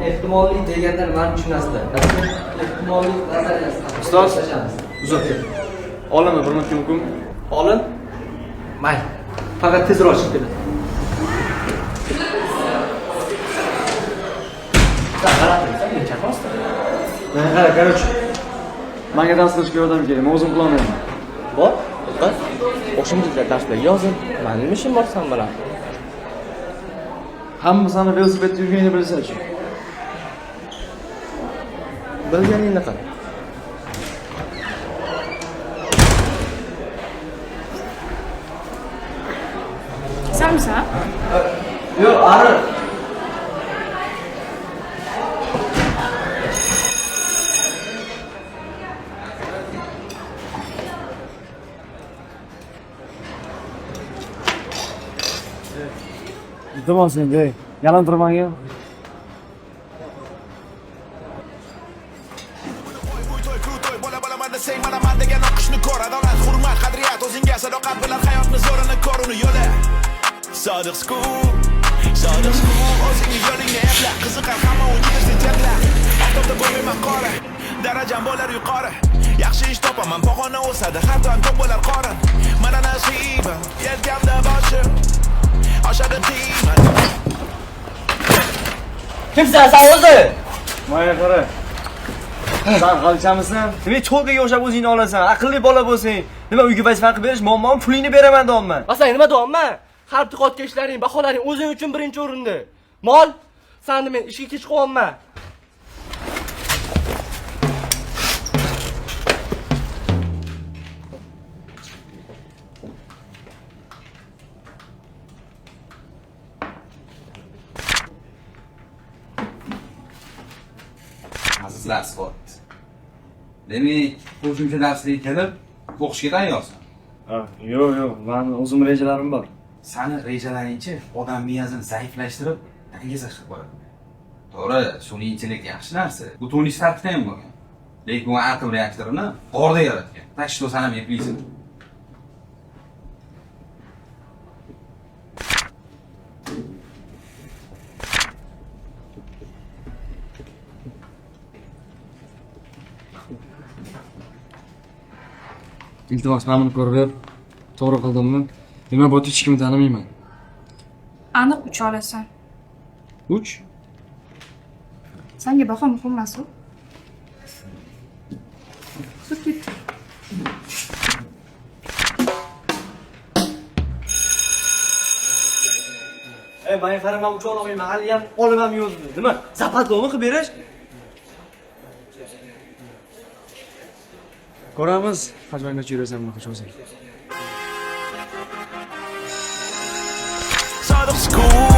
ehtimolli deganda nimani tushunasizlar? Ehtimolli nazariyasi. Ustoz, uzat kel. Olinmi bir minutga mumkin? Olin. Mayli. Faqat tezroq chiqib keladi. Men qara, короче. Menga dars qilishga yordam kerak. Men o'zim qilolmayman. Bor, o'qit. O'shimizga darslar yozib, mening ishim bor sen bilan. Hamma seni velosipedda yurganingni bilsa-chi. Bilganingni qil. Senmisan? Yo'q, ari. Iltimos senga, yalantirmagin. Sodiq school, o'zingni yo'lingni epla, qiziqar hamma universitetlar. Oftobda bo'lmayman qora, darajam bo'lar yuqori. Yaxshi ish topaman, pog'ona o'sadi, har doim ko'p bo'lar qorin. Mana nasibim, yelkamda boshim. Oshadi qiymat. Kimsan sen o'zi? Menga qara. Sen qalchamisan? Nima cho'lgaga o'xshab o'zingni olasan? Aqlli bola bo'lsang, nima uyga vazifa berib, muammom pulingni beraman deyapman. Aslan nima deyapman? Har tiqotga ishlaring, baholaring o'zing uchun birinchi o'rinda. Mol, seni men ishga kech qo'yapman. Azizlar sport. Demak, qo'shimcha darsga kelib, o'qishga tayyorsan. Yo'q, men o'zim rejalarim bor. Sani rejalaringchi odam miyasini zaiflashtirib, dangaza qilib qo'yadi. To'g'ri, sun'iy intellekt yaxshi narsa. Bu Toni Starkda ham bo'lgan. Lekin u atom reaktorini g'orda yaratgan. Tashkil sanam yapaysan. Iltimos, men buni ko'rib ber. To'g'ri qildimmi? Nima bo'ldi, hech kimni tanimayman. Aniq 3 olasan. 3? Senga baho muhim emas-ku. Sut ket. Menga qarama, 3 olamayman. Hali ham olimam yo'ldi. Nima? Zapatlovni qilib berish? Ko'ramiz. Hajmanga yurasan, nima qilish o'zing. Sodiq school.